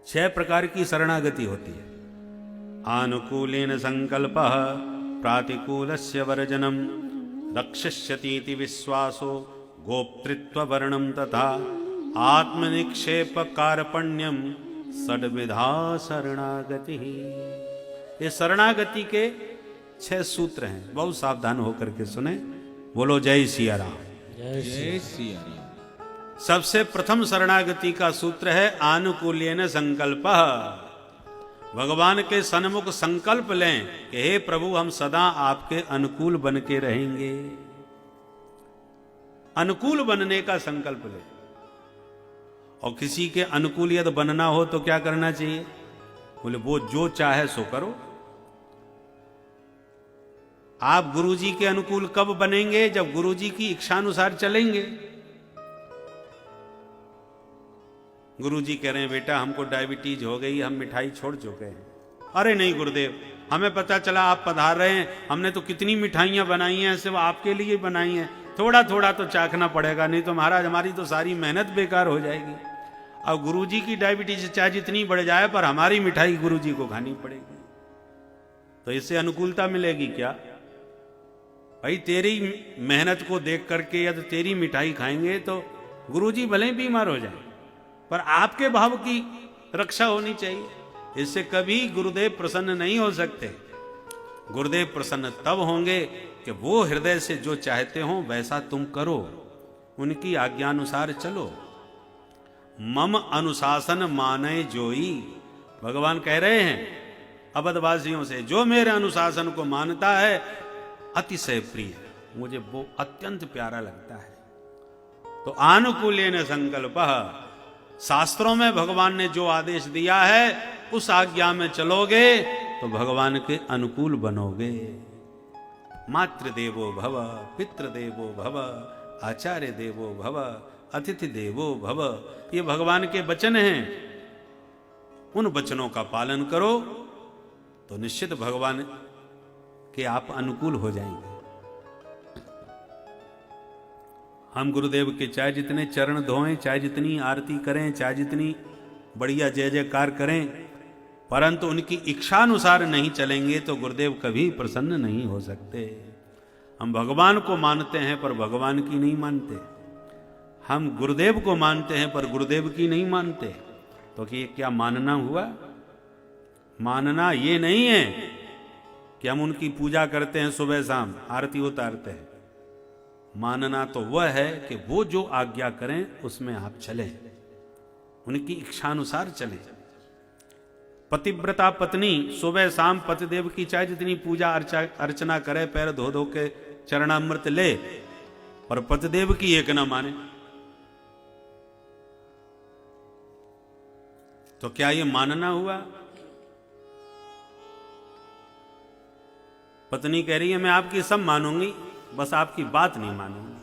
6 प्रकार की शरणागति होती है। आनुकूलेन संकल्पः प्रातिकूलस्य वर्जनम रक्षिष्यतीति विश्वासो गोप्तृत्व वर्णम तथा आत्मनिक्षेप कार्पण्यम षड्विधा शरणागति। ये शरणागति के 6 सूत्र हैं, बहुत सावधान होकर के सुने। बोलो जय सिया राम। जय सिया राम। सबसे प्रथम शरणागति का सूत्र है आनुकूल्येन संकल्पः। भगवान के सन्मुख संकल्प लें कि हे प्रभु, हम सदा आपके अनुकूल बन के रहेंगे। अनुकूल बनने का संकल्प लें। और किसी के अनुकूल यदि बनना हो तो क्या करना चाहिए? बोले वो जो चाहे सो करो। आप गुरुजी के अनुकूल कब बनेंगे? जब गुरुजी की इच्छानुसार चलेंगे। गुरुजी कह रहे हैं बेटा हमको डायबिटीज हो गई, हम मिठाई छोड़ चुके हैं। अरे नहीं गुरुदेव, हमें पता चला आप पधार रहे हैं, हमने तो कितनी मिठाइयां बनाई हैं, सिर्फ आपके लिए बनाई हैं, थोड़ा थोड़ा तो चाखना पड़ेगा, नहीं तो महाराज हमारी तो सारी मेहनत बेकार हो जाएगी। अब गुरुजी की डायबिटीज चाहे जितनी बढ़ जाए पर हमारी मिठाई गुरुजी को खानी पड़ेगी। तो इससे अनुकूलता मिलेगी क्या? भाई तेरी मेहनत को देख करके यदि तेरी मिठाई खाएंगे तो गुरुजी भले ही बीमार हो जाए, पर आपके भाव की रक्षा होनी चाहिए। इससे कभी गुरुदेव प्रसन्न नहीं हो सकते। गुरुदेव प्रसन्न तब होंगे कि वो हृदय से जो चाहते हो वैसा तुम करो, उनकी आज्ञानुसार चलो। मम अनुशासन माने जोई, भगवान कह रहे हैं अवधवासियों से, जो मेरे अनुशासन को मानता है अतिशय प्रिय, मुझे वो अत्यंत प्यारा लगता है। तो आनुकूल्येन संकल्पः, शास्त्रों में भगवान ने जो आदेश दिया है उस आज्ञा में चलोगे तो भगवान के अनुकूल बनोगे। मातृदेवो भव, पितृदेवो भव, आचार्य देवो भव, अतिथि देवो भव, ये भगवान के वचन हैं। उन वचनों का पालन करो तो निश्चित भगवान के आप अनुकूल हो जाएंगे। हम गुरुदेव के चाहे जितने चरण धोएं, चाहे जितनी आरती करें, चाहे जितनी बढ़िया जय जयकार करें, परंतु उनकी इच्छानुसार नहीं चलेंगे तो गुरुदेव कभी प्रसन्न नहीं हो सकते। हम भगवान को मानते हैं पर भगवान की नहीं मानते। हम गुरुदेव को मानते हैं पर गुरुदेव की नहीं मानते। तो कि ये क्या मानना हुआ? मानना ये नहीं है कि हम उनकी पूजा करते हैं, सुबह शाम आरती उतारते हैं। मानना तो वह है कि वो जो आज्ञा करें उसमें आप चलें, उनकी इच्छानुसार चलें। पतिव्रता पत्नी सुबह शाम पतिदेव की चाहे जितनी पूजा अर्चना करे, पैर धो धो के चरणामृत ले, पर पतिदेव की एक ना माने तो क्या ये मानना हुआ? पत्नी कह रही है मैं आपकी सब मानूंगी, बस आपकी बात नहीं मानूंगी।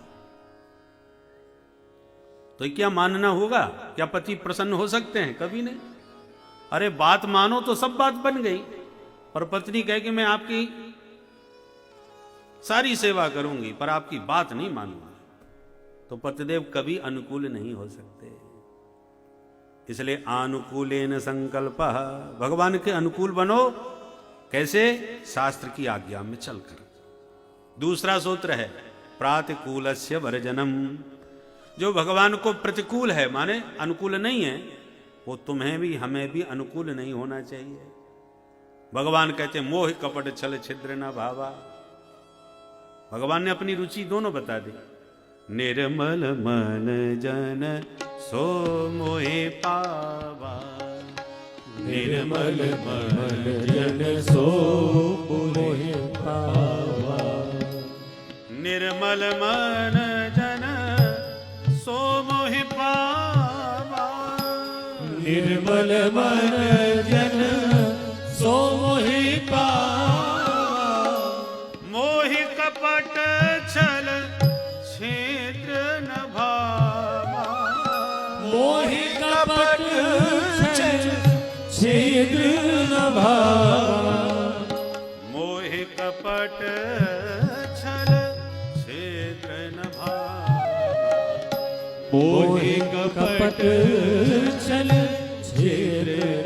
तो क्या मानना होगा? क्या पति प्रसन्न हो सकते हैं? कभी नहीं। अरे बात मानो तो सब बात बन गई, और पत्नी कहे कि मैं आपकी सारी सेवा करूंगी पर आपकी बात नहीं मानूंगी, तो पतिदेव कभी अनुकूल नहीं हो सकते। इसलिए आनुकूलेन संकल्पः, भगवान के अनुकूल बनो। कैसे? शास्त्र की आज्ञा में चलकर। दूसरा सूत्र है प्रातिकूलस्य वर्जनम। जो भगवान को प्रतिकूल है, माने अनुकूल नहीं है, वो तुम्हें भी हमें भी अनुकूल नहीं होना चाहिए। भगवान कहते मोह कपट छल छिद्र न भावा। भगवान ने अपनी रुचि दोनों बता दी। निर्मल मन जन सो मोहे पावा, निर्मल मन जन सो मोहे पावा। निर्मल मन जन सो मोहि पावा। निर्मल मन जन सो मोहि पावा। मोहि कपट छल छिद्र न भावा। मोहि कपट छल छिद्र न भावा। मोहि कपट छल छिद्र न भावा। मोहि कपट छल छिद्र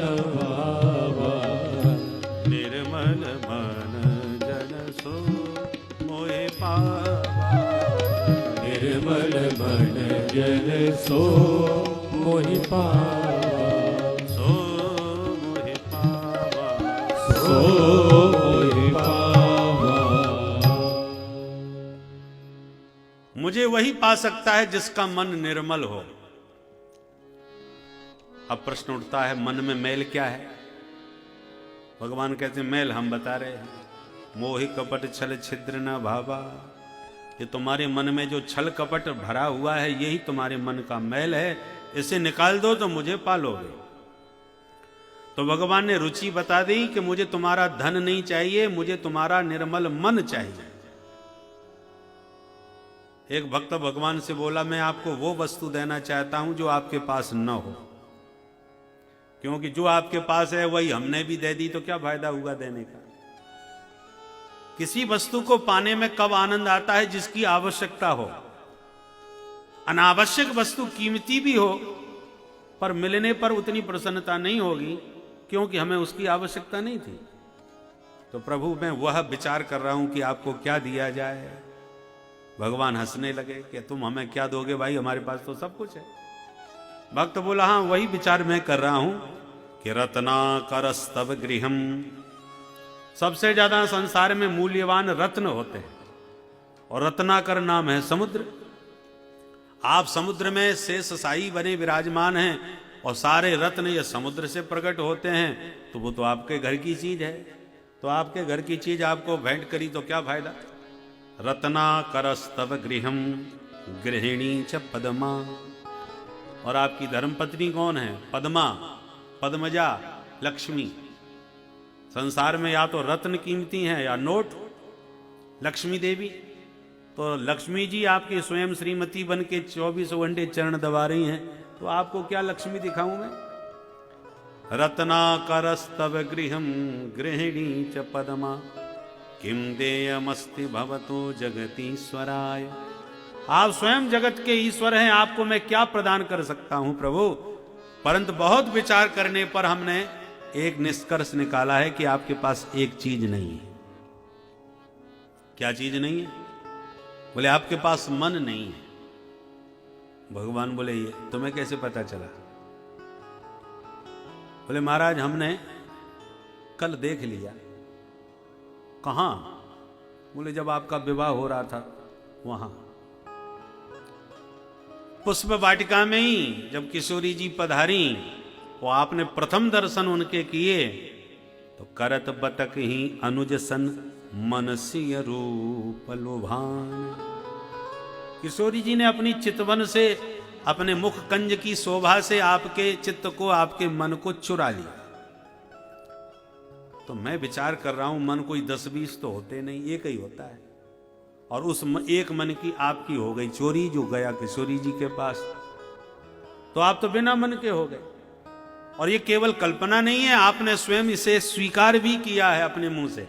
सो मोहि पावा, सो मोहि पावा, सो मोहि पावा। मुझे वही पा सकता है जिसका मन निर्मल हो। अब प्रश्न उठता है, मन में मैल क्या है? भगवान कहते हैं मैल हम बता रहे हैं, मोहि कपट छल छिद्र न भावा। ये तुम्हारे मन में जो छल कपट भरा हुआ है, यही तुम्हारे मन का मैल है, इसे निकाल दो तो मुझे पालोगे। तो भगवान ने रुचि बता दी कि मुझे तुम्हारा धन नहीं चाहिए, मुझे तुम्हारा निर्मल मन चाहिए। एक भक्त भगवान से बोला, मैं आपको वो वस्तु देना चाहता हूं जो आपके पास न हो, क्योंकि जो आपके पास है वही हमने भी दे दी तो क्या फायदा हुआ देने का। किसी वस्तु को पाने में कब आनंद आता है? जिसकी आवश्यकता हो। अनावश्यक वस्तु कीमती भी हो, पर मिलने पर उतनी प्रसन्नता नहीं होगी, क्योंकि हमें उसकी आवश्यकता नहीं थी। तो प्रभु मैं वह विचार कर रहा हूं कि आपको क्या दिया जाए। भगवान हंसने लगे कि तुम हमें क्या दोगे भाई, हमारे पास तो सब कुछ है। भक्त बोला, हाँ वही विचार मैं कर रहा हूं कि रत्नाकरस्तव गृहम। सबसे ज्यादा संसार में मूल्यवान रत्न होते हैं, और रत्नाकर नाम है समुद्र। आप समुद्र में शेष साई बने विराजमान हैं, और सारे रत्न ये समुद्र से प्रकट होते हैं, तो वो तो आपके घर की चीज है। तो आपके घर की चीज आपको भेंट करी तो क्या फायदा। रत्नाकरस्तव गृहम गृहिणी च पद्मा। और आपकी धर्मपत्नी कौन है? पद्मा, पद्मजा, लक्ष्मी। संसार में या तो रत्न कीमती हैं या नोट। लक्ष्मी देवी, तो लक्ष्मी जी आपकी स्वयं श्रीमती बन के 24 घंटे चरण दबा रही हैं, तो आपको क्या लक्ष्मी दिखाऊं मैं। रत्नाकरस्तव गृहम गृहिणी च पद्मा किम देयमस्ति भवतो जगतीश्वराय। आप स्वयं जगत के ईश्वर हैं, आपको मैं क्या प्रदान कर सकता हूं प्रभु। परंतु बहुत विचार करने पर हमने एक निष्कर्ष निकाला है कि आपके पास एक चीज नहीं है। क्या चीज नहीं है? बोले आपके पास मन नहीं है। भगवान बोले ये तुम्हें कैसे पता चला? बोले महाराज हमने कल देख लिया। कहां? बोले जब आपका विवाह हो रहा था वहां पुष्प वाटिका में ही, जब किशोरी जी पधारी, वो आपने प्रथम दर्शन उनके किए तो करत बतक ही अनुज सन मनसीय रूप लोभान। किशोरी जी ने अपनी चितवन से, अपने मुख कंज की शोभा से आपके चित्त को, आपके मन को चुरा लिया। तो मैं विचार कर रहा हूं मन कोई 10-20 तो होते नहीं, एक ही होता है। और उस एक मन की आपकी हो गई चोरी, जो गया किशोरी जी के पास। तो आप तो बिना मन के हो गए। और ये केवल कल्पना नहीं है, आपने स्वयं इसे स्वीकार भी किया है अपने मुंह से।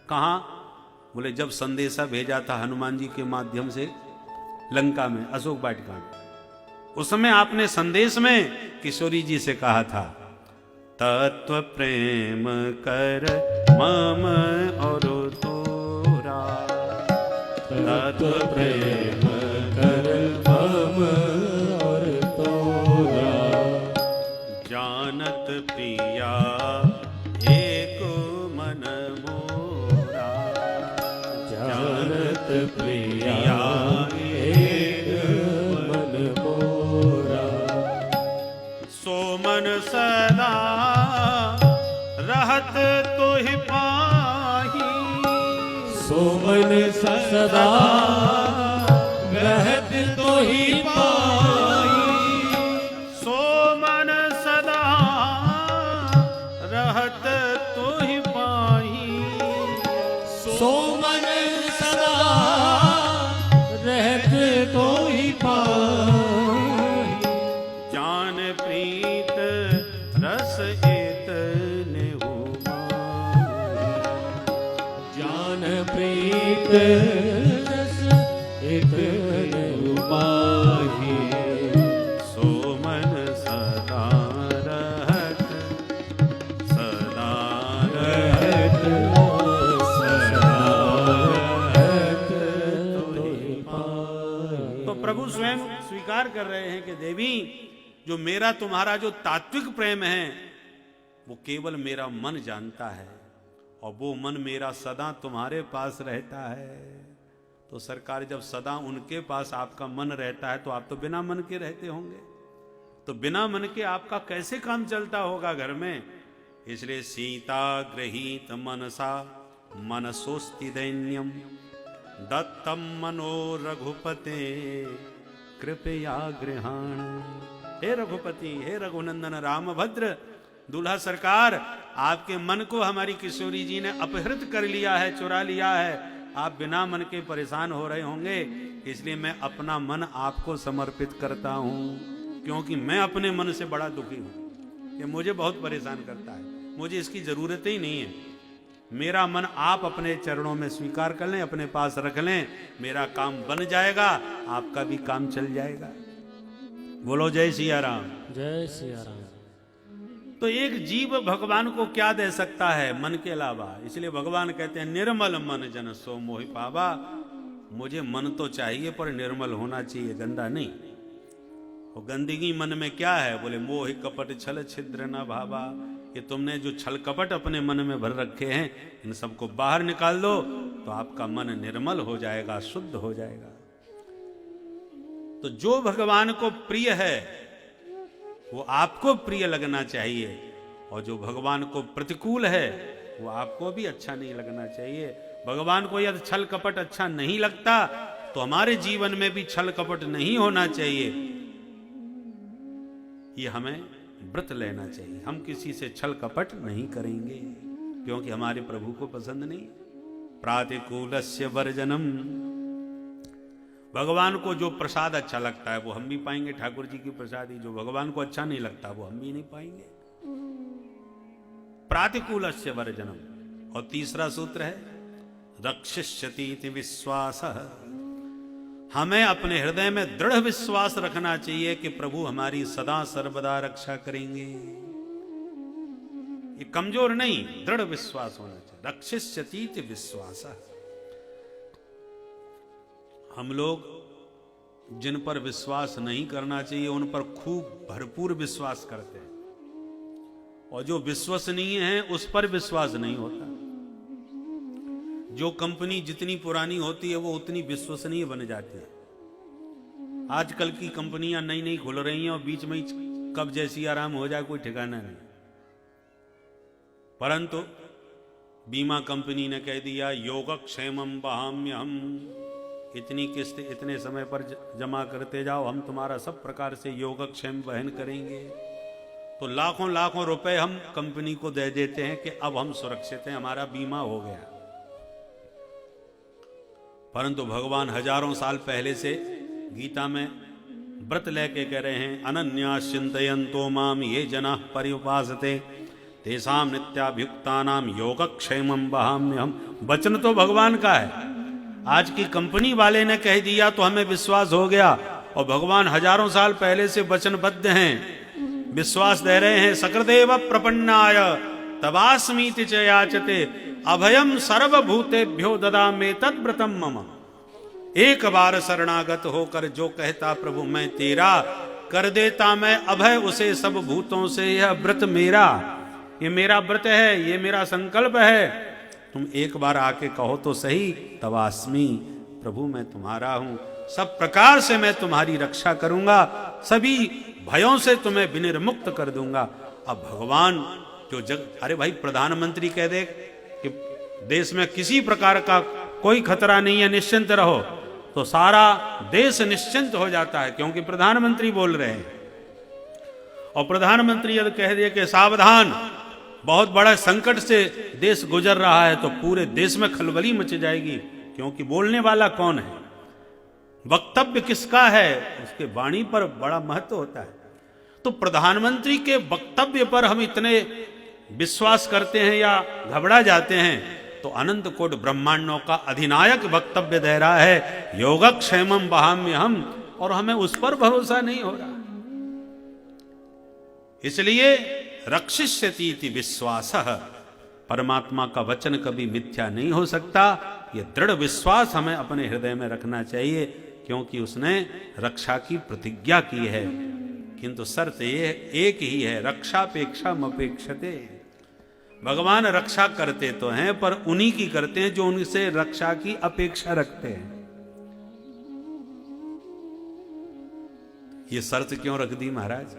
कहां? बोले जब संदेशा भेजा था हनुमान जी के माध्यम से लंका में, अशोक वाटिका में, उस समय आपने संदेश में किशोरी जी से कहा था, तत्व प्रेम कर मम और तोरा। तत्व प्रेम कर मम और तोरा। जानत प्रिया एक मन मोरा। जानत प्रिया एक मन मोरा। सो मन सदा रहत तो ही पाही। सो मन सदा रहत तो ही पाई। सो मन सदा रहत तो ही पाही। सो मन सदा रहत तो ही पाई। जान प्रीत रस इतने हो माही। जान प्रीत रस इतने माही। सो मन सदा रहत, सदा रहत, सदा रहत तो ही पाई। तो प्रभु स्वयं स्वीकार स्वीकार कर रहे हैं कि देवी, जो मेरा तुम्हारा जो तात्विक प्रेम है वो केवल मेरा मन जानता है, और वो मन मेरा सदा तुम्हारे पास रहता है। तो सरकार, जब सदा उनके पास आपका मन रहता है तो आप तो बिना मन के रहते होंगे, तो बिना मन के आपका कैसे काम चलता होगा घर में? इसलिए सीता गृहीत मनसा मनसोस्ति दैन्यम दत्तम मनो रघुपते कृपया गृहाण। हे रघुपति, हे रघुनंदन रामभद्र, दूल्हा सरकार, आपके मन को हमारी किशोरी जी ने अपहृत कर लिया है, चुरा लिया है। आप बिना मन के परेशान हो रहे होंगे, इसलिए मैं अपना मन आपको समर्पित करता हूं, क्योंकि मैं अपने मन से बड़ा दुखी हूं। ये मुझे बहुत परेशान करता है, मुझे इसकी जरूरत ही नहीं है। मेरा मन आप अपने चरणों में स्वीकार कर लें, अपने पास रख लें, मेरा काम बन जाएगा, आपका भी काम चल जाएगा। बोलो जय सिया राम। जय सिया राम। तो एक जीव भगवान को क्या दे सकता है मन के अलावा? इसलिए भगवान कहते हैं निर्मल मन जन सो मोहि पावा। मुझे मन तो चाहिए पर निर्मल होना चाहिए, गंदा नहीं। और गंदगी मन में क्या है? बोले मोहि कपट छल छिद्र न भावा। कि तुमने जो छल कपट अपने मन में भर रखे हैं, इन सबको बाहर निकाल दो तो आपका मन निर्मल हो जाएगा, शुद्ध हो जाएगा। तो जो भगवान को प्रिय है वो आपको प्रिय लगना चाहिए, और जो भगवान को प्रतिकूल है वो आपको भी अच्छा नहीं लगना चाहिए। भगवान को यदि छल कपट अच्छा नहीं लगता तो हमारे जीवन में भी छल कपट नहीं होना चाहिए। ये हमें व्रत लेना चाहिए, हम किसी से छल कपट नहीं करेंगे, क्योंकि हमारे प्रभु को पसंद नहीं। प्रातिकूलस्य वर्जनम, भगवान को जो प्रसाद अच्छा लगता है वो हम भी पाएंगे, ठाकुर जी की प्रसादी। जो भगवान को अच्छा नहीं लगता वो हम भी नहीं पाएंगे। प्रातिकूलस्य वर्जनम। और तीसरा सूत्र है रक्षिष्यति विश्वासः। हमें अपने हृदय में दृढ़ विश्वास रखना चाहिए कि प्रभु हमारी सदा सर्वदा रक्षा करेंगे। ये कमजोर नहीं, दृढ़ विश्वास होना चाहिए। रक्षिष्यति विश्वासः। हम लोग जिन पर विश्वास नहीं करना चाहिए उन पर खूब भरपूर विश्वास करते हैं, और जो विश्वसनीय है उस पर विश्वास नहीं होता। जो कंपनी जितनी पुरानी होती है वो उतनी विश्वसनीय बन जाती है। आजकल की कंपनियां नई नई खुल रही हैं और बीच में कब जैसी आराम हो जाए कोई ठिकाना नहीं। परंतु बीमा कंपनी ने कह दिया योगक्षेमम वहाम्यहम, इतनी किस्त इतने समय पर जमा करते जाओ, हम तुम्हारा सब प्रकार से योगक्षेम वहन करेंगे। तो लाखों लाखों रुपए हम कंपनी को दे देते हैं कि अब हम सुरक्षित हैं, हमारा बीमा हो गया। परंतु भगवान हजारों साल पहले से गीता में व्रत लेके कह रहे हैं अनन्या चिंतयन्तो माम ये जनाः पर्युपासते तेषां नित्याभियुक्तानां योगक्षेमं वहाम्यहम्। वचन तो भगवान का है। आज की कंपनी वाले ने कह दिया तो हमें विश्वास हो गया, और भगवान हजारों साल पहले से वचनबद्ध हैं, विश्वास दे रहे हैं। सकर्देव प्रपन्नाय तवास्मीति च याचते अभयम सर्वभूतेभ्यो ददामे तद्व्रतम मम। एक बार शरणागत होकर जो कहता प्रभु मैं तेरा, कर देता मैं अभय उसे सब भूतों से। यह व्रत मेरा, ये मेरा व्रत है, ये मेरा संकल्प है। तुम एक बार आके कहो तो सही, तवास्मी, प्रभु मैं तुम्हारा हूं, सब प्रकार से मैं तुम्हारी रक्षा करूंगा, सभी भयों से तुम्हें विनिर्मुक्त कर दूंगा। अब भगवान जो अरे भाई प्रधानमंत्री कह दे कि देश में किसी प्रकार का कोई खतरा नहीं है, निश्चिंत रहो, तो सारा देश निश्चिंत हो जाता है, क्योंकि प्रधानमंत्री बोल रहे हैं। और प्रधानमंत्री यदि कह दे कि सावधान, बहुत बड़ा संकट से देश गुजर रहा है, तो पूरे देश में खलबली मच जाएगी, क्योंकि बोलने वाला कौन है, वक्तव्य किसका है, उसके वाणी पर बड़ा महत्व होता है। तो प्रधानमंत्री के वक्तव्य पर हम इतने विश्वास करते हैं या घबरा जाते हैं, तो अनंत कोट ब्रह्मांडों का अधिनायक वक्तव्य दे रहा है योगक्षेमम वहाम्यहम्, और हमें उस पर भरोसा नहीं हो रहा। इसलिए रक्षिष्यति विश्वासः, परमात्मा का वचन कभी मिथ्या नहीं हो सकता। यह दृढ़ विश्वास हमें अपने हृदय में रखना चाहिए क्योंकि उसने रक्षा की प्रतिज्ञा की है। किंतु शर्त ये एक ही है, रक्षापेक्षा मपेक्षते। भगवान रक्षा करते तो हैं, पर उन्हीं की करते हैं जो उनसे रक्षा की अपेक्षा रखते हैं। ये शर्त क्यों रख दी महाराज?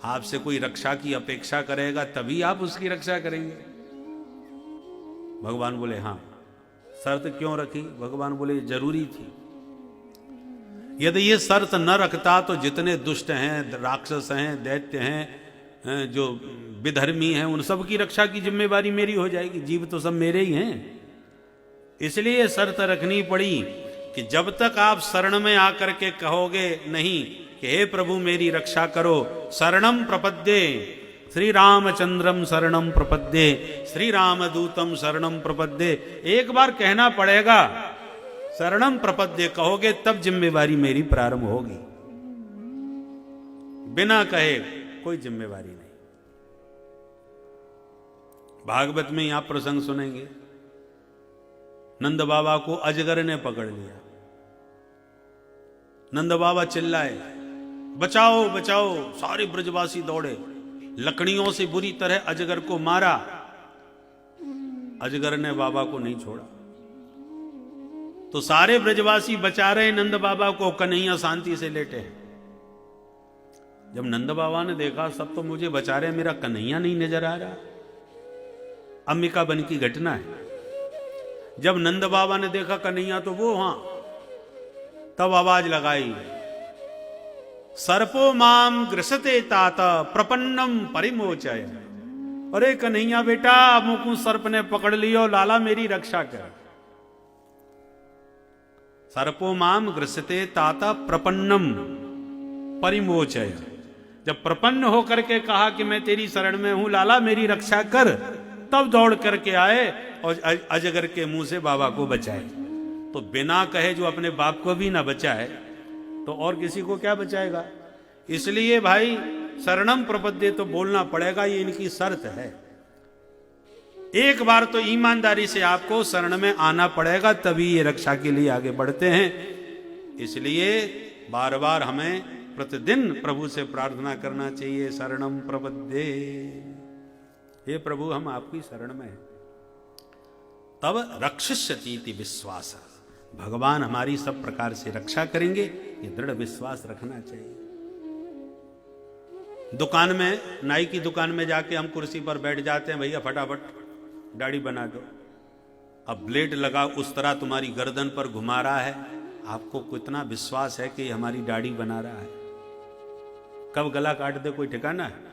आपसे कोई रक्षा की अपेक्षा करेगा तभी आप उसकी रक्षा करेंगे। भगवान बोले हां। शर्त क्यों रखी? भगवान बोले जरूरी थी। यदि ये शर्त न रखता तो जितने दुष्ट हैं, राक्षस हैं, दैत्य हैं, जो विधर्मी हैं, उन सब की रक्षा की जिम्मेवारी मेरी हो जाएगी। जीव तो सब मेरे ही हैं। इसलिए शर्त रखनी पड़ी कि जब तक आप शरण में आकर के कहोगे नहीं कि हे प्रभु मेरी रक्षा करो, शरणम प्रपद्ये श्री रामचंद्रम शरणम प्रपद्ये श्री रामदूतम शरणम प्रपद्ये, एक बार कहना पड़ेगा। शरणम प्रपद्ये कहोगे तब जिम्मेवारी मेरी प्रारंभ होगी। बिना कहे कोई जिम्मेवारी नहीं। भागवत में आप प्रसंग सुनेंगे, नंद बाबा को अजगर ने पकड़ लिया। नंद बाबा चिल्लाए बचाओ बचाओ, सारे ब्रजवासी दौड़े, लकड़ियों से बुरी तरह अजगर को मारा। अजगर ने बाबा को नहीं छोड़ा। तो सारे ब्रजवासी बचा रहे नंद बाबा को, कन्हैया शांति से लेटे हैं। जब नंद बाबा ने देखा सब तो मुझे बचा रहे, मेरा कन्हैया नहीं नजर आ रहा। अंबिका बन की घटना है। जब नंद बाबा ने देखा कन्हैया तो वो वहां, तब आवाज लगाई सर्पो माम ग्रसते तात प्रपन्नम परिमोचय। अरे कन्हैया बेटा, मुकु सर्प ने पकड़ लियो, लाला मेरी रक्षा कर। सर्पो माम ग्रसते तात प्रपन्नम परिमोचय। जब प्रपन्न होकर के कहा कि मैं तेरी शरण में हूं, लाला मेरी रक्षा कर, तब दौड़ करके आए और अजगर के मुंह से बाबा को बचाए। तो बिना कहे जो अपने बाप को भी ना बचाए तो और किसी को क्या बचाएगा? इसलिए भाई शरणम प्रपद्ये तो बोलना पड़ेगा, ये इनकी शर्त है। एक बार तो ईमानदारी से आपको शरण में आना पड़ेगा, तभी ये रक्षा के लिए आगे बढ़ते हैं। इसलिए बार बार हमें प्रतिदिन प्रभु से प्रार्थना करना चाहिए, शरणम प्रपद्ये, हे प्रभु हम आपकी शरण में हैं। तब रक्षिष्यति विश्वास, भगवान हमारी सब प्रकार से रक्षा करेंगे, ये दृढ़ विश्वास रखना चाहिए। दुकान में, नाई की दुकान में जाके हम कुर्सी पर बैठ जाते हैं, भैया फटाफट दाढ़ी बना दो। अब ब्लेड लगा उस तरह तुम्हारी गर्दन पर घुमा रहा है, आपको कितना विश्वास है कि हमारी दाढ़ी बना रहा है? कब गला काट दे कोई ठिकाना है?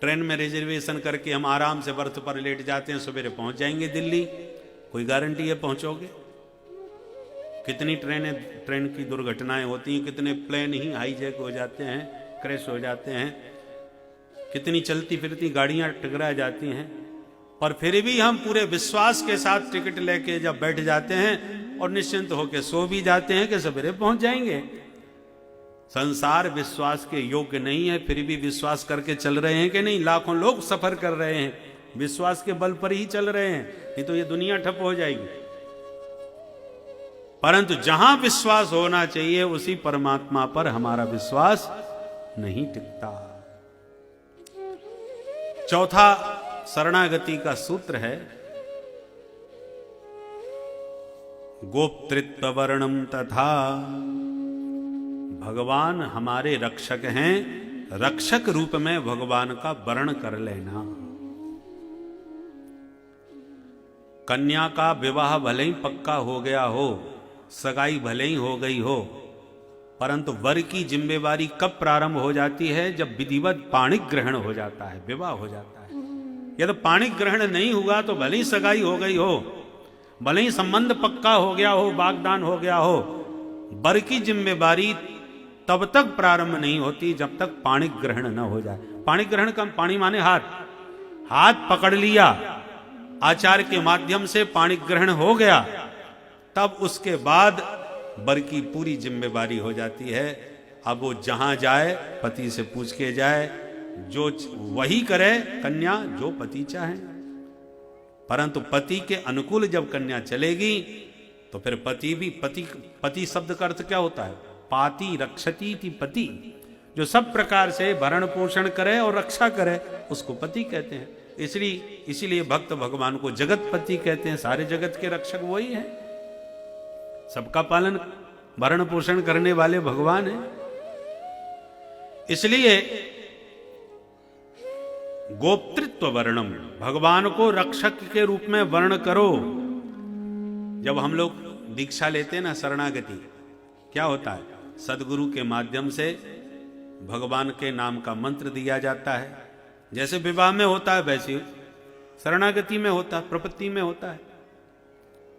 ट्रेन में रिजर्वेशन करके हम आराम से बर्थ पर लेट जाते हैं, सवेरे पहुंच जाएंगे दिल्ली, कोई गारंटी है पहुंचोगे? कितनी ट्रेन की दुर्घटनाएं होती हैं, कितने प्लेन ही हाईजैक हो जाते हैं, क्रैश हो जाते हैं, कितनी चलती फिरती गाड़ियां टकरा जाती हैं, पर फिर भी हम पूरे विश्वास के साथ टिकट लेके जब बैठ जाते हैं और निश्चिंत होकर सो भी जाते हैं कि सवेरे पहुंच जाएंगे। संसार विश्वास के योग्य नहीं है, फिर भी विश्वास करके चल रहे हैं कि नहीं? लाखों लोग सफर कर रहे हैं, विश्वास के बल पर ही चल रहे हैं, नहीं तो ये दुनिया ठप हो जाएगी। परंतु जहां विश्वास होना चाहिए उसी परमात्मा पर हमारा विश्वास नहीं टिकता। चौथा शरणागति का सूत्र है गोप्तृत्व वर्णम तथा। भगवान हमारे रक्षक हैं, रक्षक रूप में भगवान का वर्ण कर लेना। कन्या का विवाह भले ही पक्का हो गया हो, सगाई भले ही हो गई हो, परंतु वर की जिम्मेवारी कब प्रारंभ हो जाती है? जब विधिवत पाणिक ग्रहण हो जाता है, विवाह हो जाता है। यदि पाणिक ग्रहण नहीं हुआ तो भले ही सगाई हो गई हो, भले ही संबंध पक्का हो गया हो, वागदान हो गया हो, वर की जिम्मेवारी तब तक प्रारंभ नहीं होती जब तक पाणिक ग्रहण न हो जाए। पाणिक ग्रहण का पाणी माने हाथ, हाथ पकड़ लिया, आचार के माध्यम से पाणिक ग्रहण हो गया, तब उसके बाद वर की पूरी जिम्मेवारी हो जाती है। अब वो जहां जाए पति से पूछ के जाए, जो वही करे कन्या जो पति चाहे। परंतु पति के अनुकूल जब कन्या चलेगी तो फिर पति भी पति शब्द का अर्थ क्या होता है? पाति रक्षति थी पति, जो सब प्रकार से भरण पोषण करे और रक्षा करे उसको पति कहते हैं। इसीलिए भक्त भगवान को जगत पति कहते हैं। सारे जगत के रक्षक वही है, सबका पालन भरण पोषण करने वाले भगवान हैं। इसलिए गोप्तृत्व वर्णम, भगवान को रक्षक के रूप में वर्ण करो। जब हम लोग दीक्षा लेते हैं ना, शरणागति क्या होता है? सदगुरु के माध्यम से भगवान के नाम का मंत्र दिया जाता है। जैसे विवाह में होता है वैसे शरणागति में होता है, प्रपत्ति में होता है।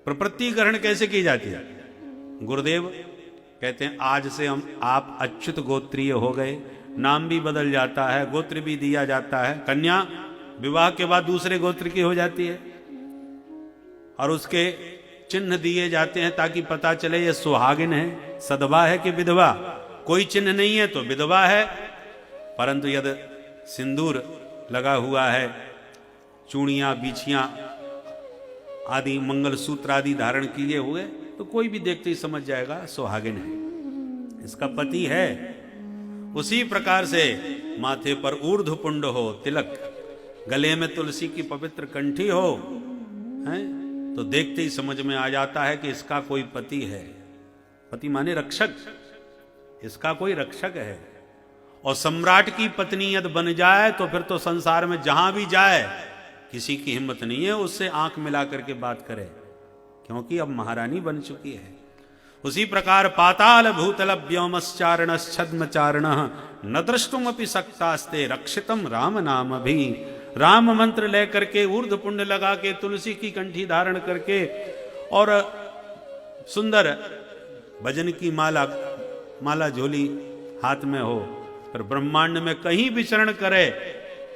प्रपत्ति ग्रहण कैसे की जाती है? गुरुदेव कहते हैं आज से आप अच्युत गोत्रीय हो गए, नाम भी बदल जाता है, गोत्र भी दिया जाता है। कन्या विवाह के बाद दूसरे गोत्र की हो जाती है और उसके चिन्ह दिए जाते हैं ताकि पता चले ये सुहागिन है, सदवा है कि विधवा। कोई चिन्ह नहीं है तो विधवा है, परंतु यदि सिंदूर लगा हुआ है, चूड़ियां बिछियां आदि मंगलसूत्र आदि धारण किए हुए, तो कोई भी देखते ही समझ जाएगा सुहागिन है, इसका पति है। उसी प्रकार से माथे पर ऊर्ध्व पुंड हो, तिलक, गले में तुलसी की पवित्र कंठी हो, हैं, तो देखते ही समझ में आ जाता है कि इसका कोई पति है। पति माने रक्षक, इसका कोई रक्षक है। और सम्राट की पत्नी यदि बन जाए तो फिर तो संसार में जहां भी जाए किसी की हिम्मत नहीं है उससे आंख मिला करके बात करे, क्योंकि अब महारानी बन चुकी है। उसी प्रकार पाताल भूतल व्योमश्चारण छद्मचारण न द्रष्टुमपि सक्तास्ते रक्षितम राम नाम भी। राम मंत्र लेकर के ऊर्ध्व पुंड लगा के तुलसी की कंठी धारण करके और सुंदर भजन की माला झोली हाथ में हो, पर ब्रह्मांड में कहीं विचरण करे,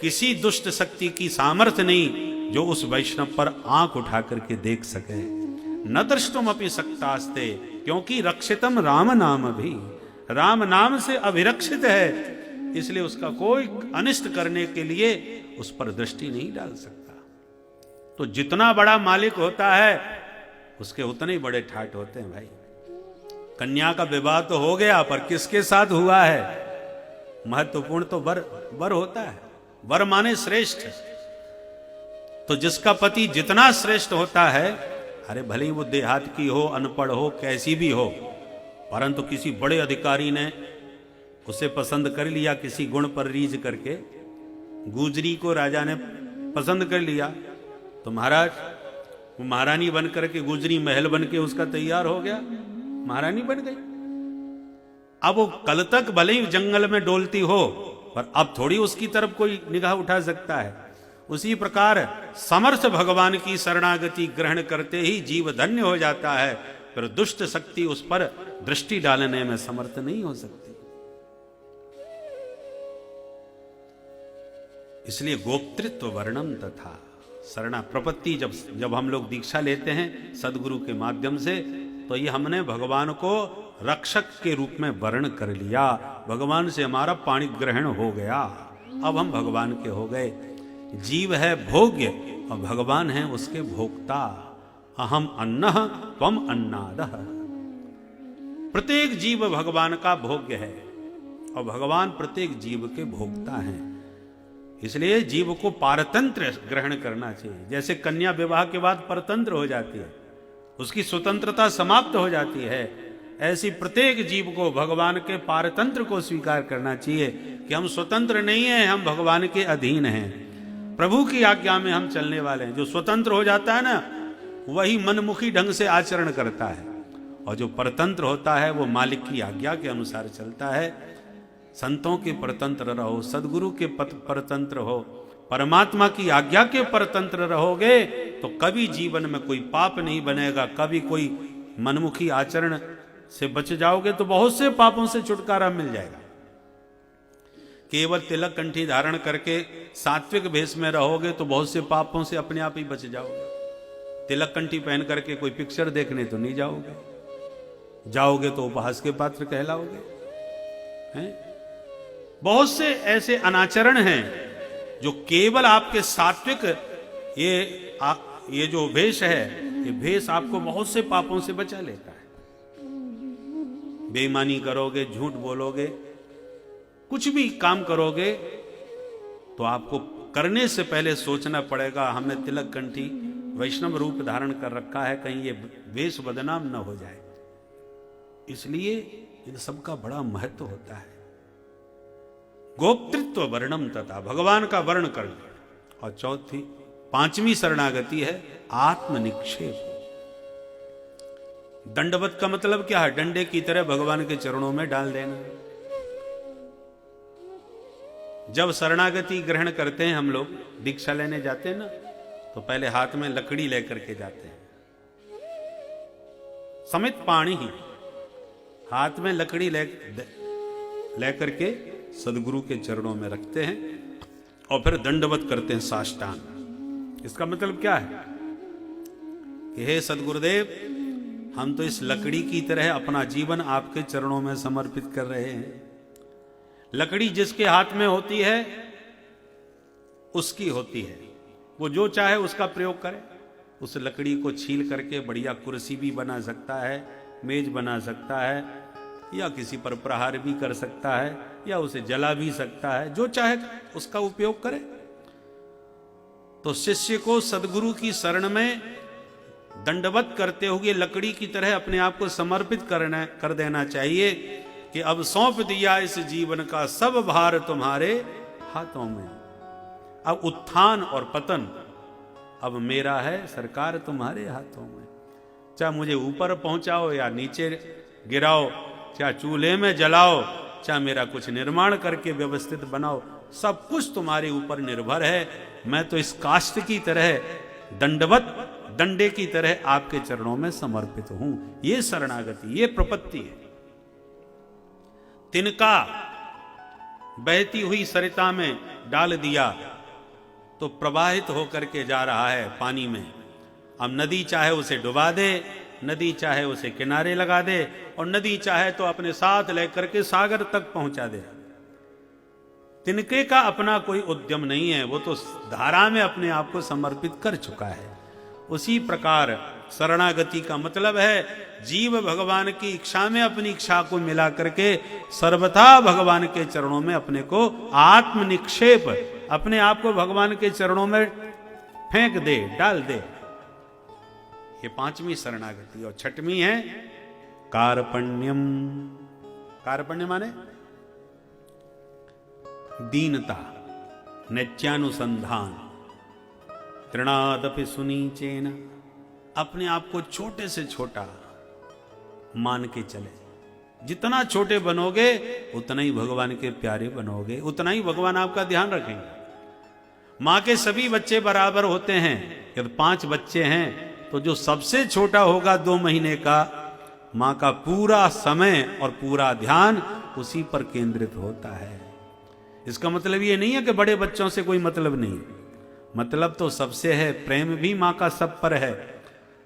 किसी दुष्ट शक्ति की सामर्थ्य नहीं जो उस वैष्णव पर आंख उठा करके देख सके। न दृष्टुम अपि सक्तास्ते, क्योंकि रक्षितम राम नाम भी, राम नाम से अभिरक्षित है, इसलिए उसका कोई अनिष्ट करने के लिए उस पर दृष्टि नहीं डाल सकता। तो जितना बड़ा मालिक होता है उसके उतने ही बड़े ठाट होते हैं भाई। कन्या का विवाह तो हो गया, पर किसके साथ हुआ है? महत्वपूर्ण तो वर होता है। वर माने श्रेष्ठ। तो जिसका पति जितना श्रेष्ठ होता है, अरे भले ही वो देहात की हो, अनपढ़ हो, कैसी भी हो, परंतु किसी बड़े अधिकारी ने उसे पसंद कर लिया, किसी गुण पर रीझ करके गुजरी को राजा ने पसंद कर लिया, तो महाराज वो महारानी बन करके, गुजरी महल बन के उसका तैयार हो गया, महारानी बन गई। अब वो कल तक भले ही जंगल में डोलती हो, पर अब थोड़ी उसकी तरफ कोई निगाह उठा सकता है। उसी प्रकार समर्थ भगवान की शरणागति ग्रहण करते ही जीव धन्य हो जाता है, पर दुष्ट शक्ति उस पर दृष्टि डालने में समर्थ नहीं हो सकती। इसलिए गोप्तृत्व वर्णम तथा शरणा प्रपत्ति, जब हम लोग दीक्षा लेते हैं सदगुरु के माध्यम से, तो ये हमने भगवान को रक्षक के रूप में वर्ण कर लिया। भगवान से हमारा पाणी ग्रहण हो गया, अब हम भगवान के हो गए। जीव है भोग्य और भगवान है उसके भोक्ता। अहम अन्नः त्वम अन्नादः। प्रत्येक जीव भगवान का भोग्य है और भगवान प्रत्येक जीव के भोक्ता हैं। इसलिए जीव को पारतंत्र ग्रहण करना चाहिए। जैसे कन्या विवाह के बाद परतंत्र हो जाती है, उसकी स्वतंत्रता समाप्त हो जाती है, ऐसी प्रत्येक जीव को भगवान के पारतंत्र को स्वीकार करना चाहिए कि हम स्वतंत्र नहीं हैं, हम भगवान के अधीन हैं, प्रभु की आज्ञा में हम चलने वाले हैं। जो स्वतंत्र हो जाता है ना, वही मनमुखी ढंग से आचरण करता है, और जो परतंत्र होता है वो मालिक की आज्ञा के अनुसार चलता है। संतों के परतंत्र रहो, सदगुरु के परतंत्र हो, परमात्मा की आज्ञा के परतंत्र रहोगे तो कभी जीवन में कोई पाप नहीं बनेगा। कभी कोई मनमुखी आचरण से बच जाओगे तो बहुत से पापों से छुटकारा मिल जाएगा। केवल तिलक कंठी धारण करके सात्विक भेष में रहोगे तो बहुत से पापों से अपने आप ही बच जाओगे। तिलक कंठी पहन करके कोई पिक्चर देखने तो नहीं जाओगे, जाओगे तो उपहास के पात्र कहलाओगे। हैं? बहुत से ऐसे अनाचरण हैं जो केवल आपके सात्विक ये जो भेष है, ये भेष आपको बहुत से पापों से बचा लेता है। बेईमानी करोगे, झूठ बोलोगे, कुछ भी काम करोगे तो आपको करने से पहले सोचना पड़ेगा, हमने तिलक कंठी वैष्णव रूप धारण कर रखा है, कहीं ये वेश बदनाम न हो जाए। इसलिए इन सब का बड़ा महत्व होता है। गोप्तृत्व वर्णम तथा, भगवान का वर्ण करना। और चौथी, पांचवी शरणागति है आत्मनिक्षेप। दंडवत का मतलब क्या है? डंडे की तरह भगवान के चरणों में डाल देना। जब शरणागति ग्रहण करते हैं हम लोग, दीक्षा लेने जाते हैं ना, तो पहले हाथ में लकड़ी लेकर के जाते हैं, समित पाणी ही, हाथ में लकड़ी लेकर के सदगुरु के चरणों में रखते हैं और फिर दंडवत करते हैं साष्टांग। इसका मतलब क्या है कि हे सदगुरुदेव, हम तो इस लकड़ी की तरह अपना जीवन आपके चरणों में समर्पित कर रहे हैं। लकड़ी जिसके हाथ में होती है उसकी होती है, वो जो चाहे उसका प्रयोग करे। उस लकड़ी को छील करके बढ़िया कुर्सी भी बना सकता है, मेज बना सकता है, या किसी पर प्रहार भी कर सकता है, या उसे जला भी सकता है, जो चाहे उसका उपयोग करे। तो शिष्य को सदगुरु की शरण में दंडवत करते हुए लकड़ी की तरह अपने आप को समर्पित कर देना चाहिए कि अब सौंप दिया इस जीवन का सब भार तुम्हारे हाथों में। अब उत्थान और पतन अब मेरा है, सरकार तुम्हारे हाथों में। चाहे मुझे ऊपर पहुंचाओ या नीचे गिराओ, चाहे चूल्हे में जलाओ, चाहे मेरा कुछ निर्माण करके व्यवस्थित बनाओ, सब कुछ तुम्हारे ऊपर निर्भर है। मैं तो इस काष्ठ की तरह दंडवत, डंडे की तरह आपके चरणों में समर्पित हूं। ये शरणागति, ये प्रपत्ति है। तिनका बहती हुई सरिता में डाल दिया तो प्रवाहित होकर के जा रहा है पानी में। अब नदी चाहे उसे डुबा दे, नदी चाहे उसे किनारे लगा दे, और नदी चाहे तो अपने साथ लेकर के सागर तक पहुंचा दे। तिनके का अपना कोई उद्यम नहीं है, वो तो धारा में अपने आप को समर्पित कर चुका है। उसी प्रकार शरणागति का मतलब है जीव भगवान की इच्छा में अपनी इच्छा को मिला करके सर्वथा भगवान के चरणों में अपने को आत्मनिक्षेप, अपने आप को भगवान के चरणों में फेंक दे, डाल दे। ये पांचवी शरणागति। और छठवीं है कार्पण्यम। कार्पण्य माने दीनता, नित्यानुसंधान, तृणादपि सुनीचेन, अपने आप को छोटे से छोटा मान के चले। जितना छोटे बनोगे उतना ही भगवान के प्यारे बनोगे, उतना ही भगवान आपका ध्यान रखेंगे। मां के सभी बच्चे बराबर होते हैं। यदि 5 बच्चे हैं तो जो सबसे छोटा होगा 2 महीने का, मां का पूरा समय और पूरा ध्यान उसी पर केंद्रित होता है। इसका मतलब ये नहीं है कि बड़े बच्चों से कोई मतलब नहीं, मतलब तो सबसे है। प्रेम भी मां का सब पर है,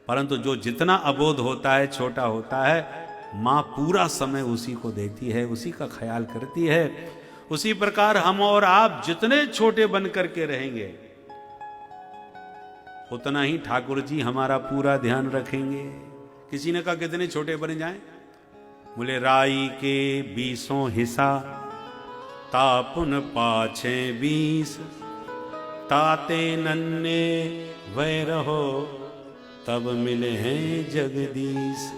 परंतु जो जितना अबोध होता है, छोटा होता है, मां पूरा समय उसी को देती है, उसी का ख्याल करती है। उसी प्रकार हम और आप जितने छोटे बन करके रहेंगे उतना ही ठाकुर जी हमारा पूरा ध्यान रखेंगे। किसी ने कहा कितने छोटे बन जाएं? बोले राई के 20 हिस्सा, तापुन पाछे 20, ताते नन्ने वह रहो, तब मिले हैं जगदीश।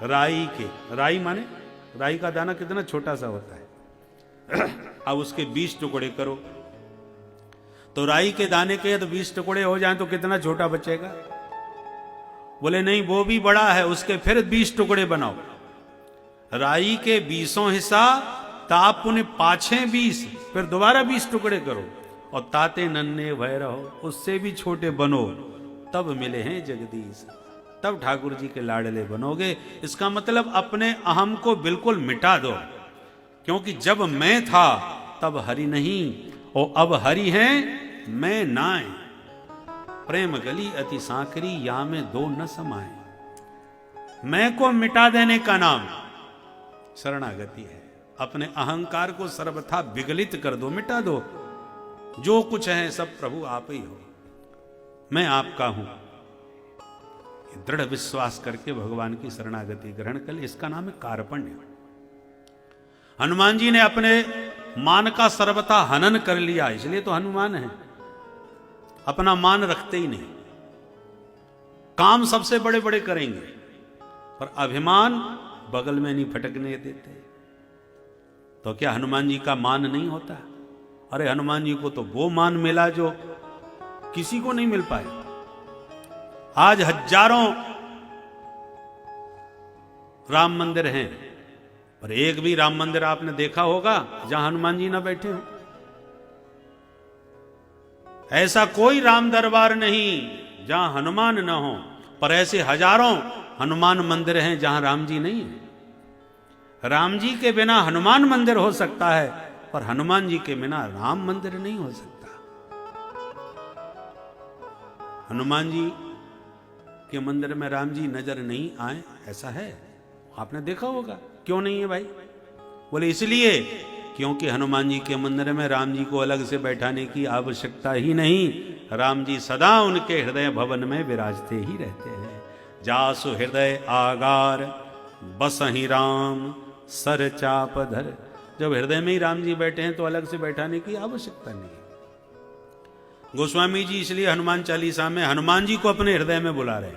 राई माने, राई का दाना कितना छोटा सा होता है। अब उसके 20 टुकड़े करो तो राई के दाने के यदि 20 टुकड़े हो जाएं तो कितना छोटा बचेगा? बोले नहीं, वो भी बड़ा है, उसके फिर 20 टुकड़े बनाओ। राई के 20 हिस्सा, तापुन पाछे 20, फिर दोबारा 20 टुकड़े करो, और ताते नन्हे भय रहो, उससे भी छोटे बनो, तब मिले हैं जगदीश। तब ठाकुर जी के लाडले बनोगे। इसका मतलब अपने अहम को बिल्कुल मिटा दो, क्योंकि जब मैं था तब हरि नहीं, और अब हरि हैं मैं नाय। प्रेम गली अति सांकरी, या में 2 न समाए। मैं को मिटा देने का नाम शरणागति है। अपने अहंकार को सर्वथा विगलित कर दो, मिटा दो। जो कुछ है सब प्रभु आप ही हो। मैं आपका हूं, दृढ़ विश्वास करके भगवान की शरणागति ग्रहण कर, इसका नाम है कार्पण्य। हनुमान जी ने अपने मान का सर्वथा हनन कर लिया, इसलिए तो हनुमान है। अपना मान रखते ही नहीं, काम सबसे बड़े बड़े करेंगे पर अभिमान बगल में नहीं फटकने देते। तो क्या हनुमान जी का मान नहीं होता? अरे हनुमान जी को तो वो मान मिला जो किसी को नहीं मिल पाए। आज हजारों राम मंदिर हैं, पर एक भी राम मंदिर आपने देखा होगा जहां हनुमान जी ना बैठे हो? ऐसा कोई राम दरबार नहीं जहां हनुमान न हो, पर ऐसे हजारों हनुमान मंदिर हैं जहां राम जी नहीं है। राम जी के बिना हनुमान मंदिर हो सकता है, पर हनुमान जी के बिना राम मंदिर नहीं हो सकता। हनुमान जी के मंदिर में राम जी नजर नहीं आए, ऐसा है? आपने देखा होगा। क्यों नहीं है भाई? बोले इसलिए क्योंकि हनुमान जी के मंदिर में राम जी को अलग से बैठाने की आवश्यकता ही नहीं। राम जी सदा उनके हृदय भवन में विराजते ही रहते हैं। जासु हृदय आगार बसहि राम सर चाप धर। जब हृदय में ही राम जी बैठे हैं तो अलग से बैठाने की आवश्यकता नहीं है। गोस्वामी जी इसलिए हनुमान चालीसा में हनुमान जी को अपने हृदय में बुला रहे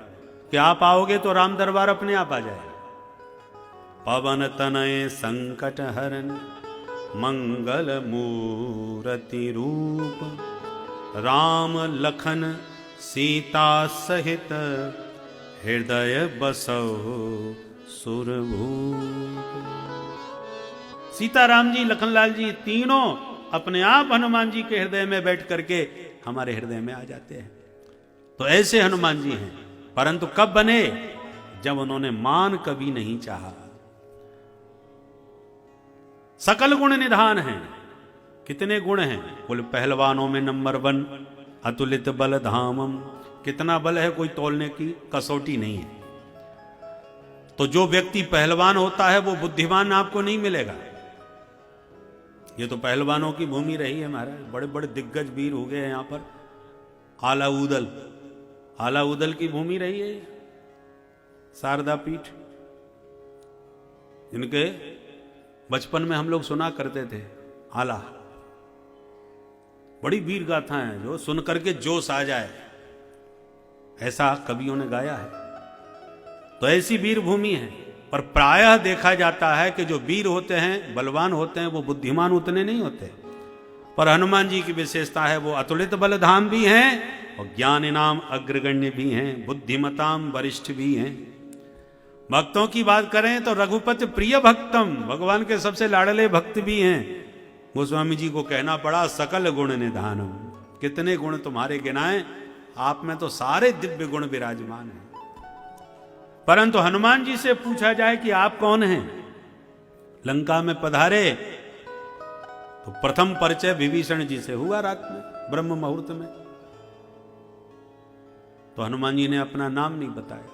कि आप आओगे तो राम दरबार अपने आप आ जाए। पवन तनय संकट हरन मंगल मूर्ति रूप, राम लखन सीता सहित हृदय बसो सुरभूप। सीताराम जी लखनलाल जी तीनों अपने आप हनुमान जी के हृदय में बैठ करके हमारे हृदय में आ जाते हैं। तो ऐसे हनुमान जी हैं, परंतु कब बने? जब उन्होंने मान कभी नहीं चाहा। सकल गुण निधान हैं। कितने गुण हैं? कुल पहलवानों में नंबर 1, अतुलित बल धामम। कितना बल है कोई तोलने की कसौटी नहीं है। तो जो व्यक्ति पहलवान होता है वो बुद्धिमान आपको नहीं मिलेगा। ये तो पहलवानों की भूमि रही है महाराज। बड़े बड़े दिग्गज वीर हो गए हैं यहां पर। आला उदल की भूमि रही है शारदा पीठ, जिनके बचपन में हम लोग सुना करते थे। आला बड़ी वीर गाथा है जो सुन करके जोश आ जाए, ऐसा कवियों ने गाया है। तो ऐसी वीर भूमि है। पर प्रायः देखा जाता है कि जो वीर होते हैं, बलवान होते हैं, वो बुद्धिमान उतने नहीं होते। पर हनुमान जी की विशेषता है वो अतुलित बलधाम भी हैं और ज्ञान नाम अग्रगण्य भी हैं, बुद्धिमताम वरिष्ठ भी हैं। भक्तों की बात करें तो रघुपति प्रिय भक्तम, भगवान के सबसे लाडले भक्त भी हैं। गोस्वामी जी को कहना पड़ा सकल गुण निधानम। कितने गुण तुम्हारे गिनाएं, आप में तो सारे दिव्य गुण विराजमान हैं। परंतु हनुमान जी से पूछा जाए कि आप कौन हैं? लंका में पधारे तो प्रथम परिचय विभीषण जी से हुआ रात में ब्रह्म मुहूर्त में। तो हनुमान जी ने अपना नाम नहीं बताया।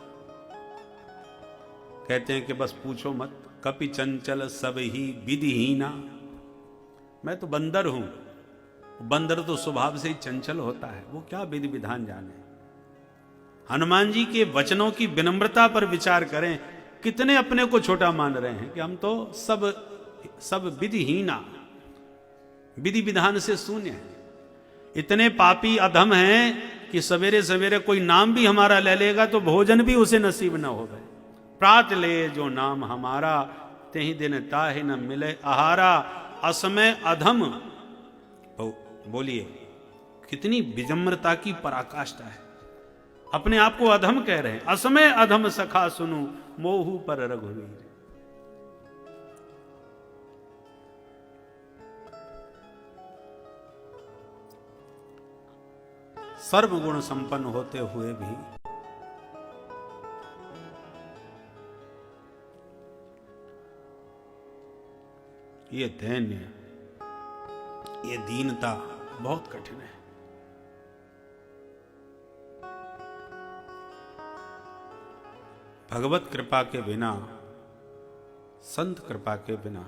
कहते हैं कि बस पूछो मत, कपि चंचल सब ही विधिहीना। मैं तो बंदर हूं। बंदर तो स्वभाव से ही चंचल होता है, वो क्या विधि विधान जाने। हनुमान जी के वचनों की विनम्रता पर विचार करें, कितने अपने को छोटा मान रहे हैं कि हम तो सब विधिहीना, विधि विधान से शून्य है। इतने पापी अधम हैं कि सवेरे सवेरे कोई नाम भी हमारा ले लेगा तो भोजन भी उसे नसीब न होगा। प्रात ले जो नाम हमारा, तेहि दिन ताहि न मिले आहारा। असमय अधम, तो बोलिए कितनी विनम्रता की पराकाष्ठा है। अपने आप को अधम कह रहे हैं। असमय अधम सखा सुनु मोहु पर रघुवीर। सर्वगुण संपन्न होते हुए भी ये दैन्य, ये दीनता बहुत कठिन है। भगवत कृपा के बिना, संत कृपा के बिना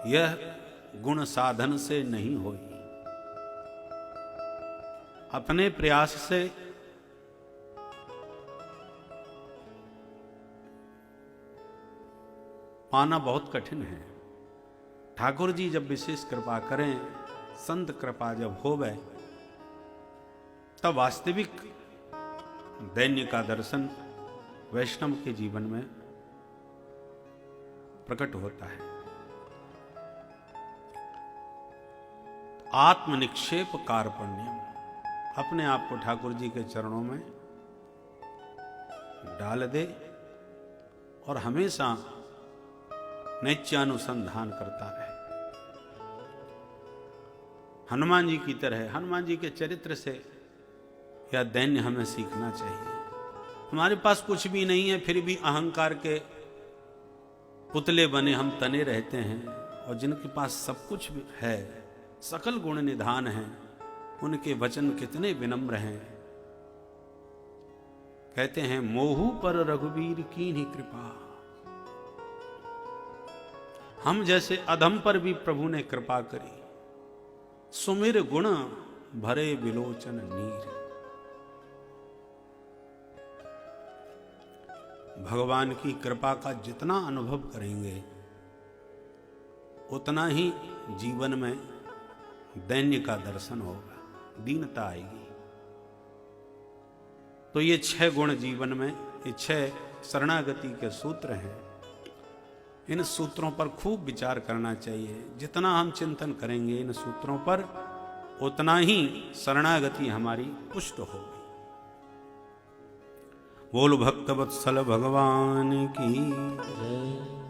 यह गुण साधन से नहीं होई। अपने प्रयास से पाना बहुत कठिन है। ठाकुर जी जब विशेष कृपा करें, संत कृपा जब होवे, तब वास्तविक दैन्य का दर्शन वैष्णव के जीवन में प्रकट होता है। आत्मनिक्षेप कार्पण्यम, अपने आप को ठाकुर जी के चरणों में डाल दे और हमेशा नित्यानुसंधान करता रहे। हनुमान जी की तरह, हनुमान जी के चरित्र से यह दैन्य हमें सीखना चाहिए। हमारे पास कुछ भी नहीं है, फिर भी अहंकार के पुतले बने हम तने रहते हैं, और जिनके पास सब कुछ है, सकल गुण निधान है, उनके वचन कितने विनम्र हैं। कहते हैं मोहू पर रघुवीर की ही कृपा, हम जैसे अधम पर भी प्रभु ने कृपा करी। सुमिर गुण भरे विलोचन नीर, भगवान की कृपा का जितना अनुभव करेंगे उतना ही जीवन में दैन्य का दर्शन होगा, दीनता आएगी। तो ये 6 गुण जीवन में, ये 6 शरणागति के सूत्र हैं। इन सूत्रों पर खूब विचार करना चाहिए। जितना हम चिंतन करेंगे इन सूत्रों पर, उतना ही शरणागति हमारी पुष्ट होगी। बोल भक्तवत्सल भगवान की जय।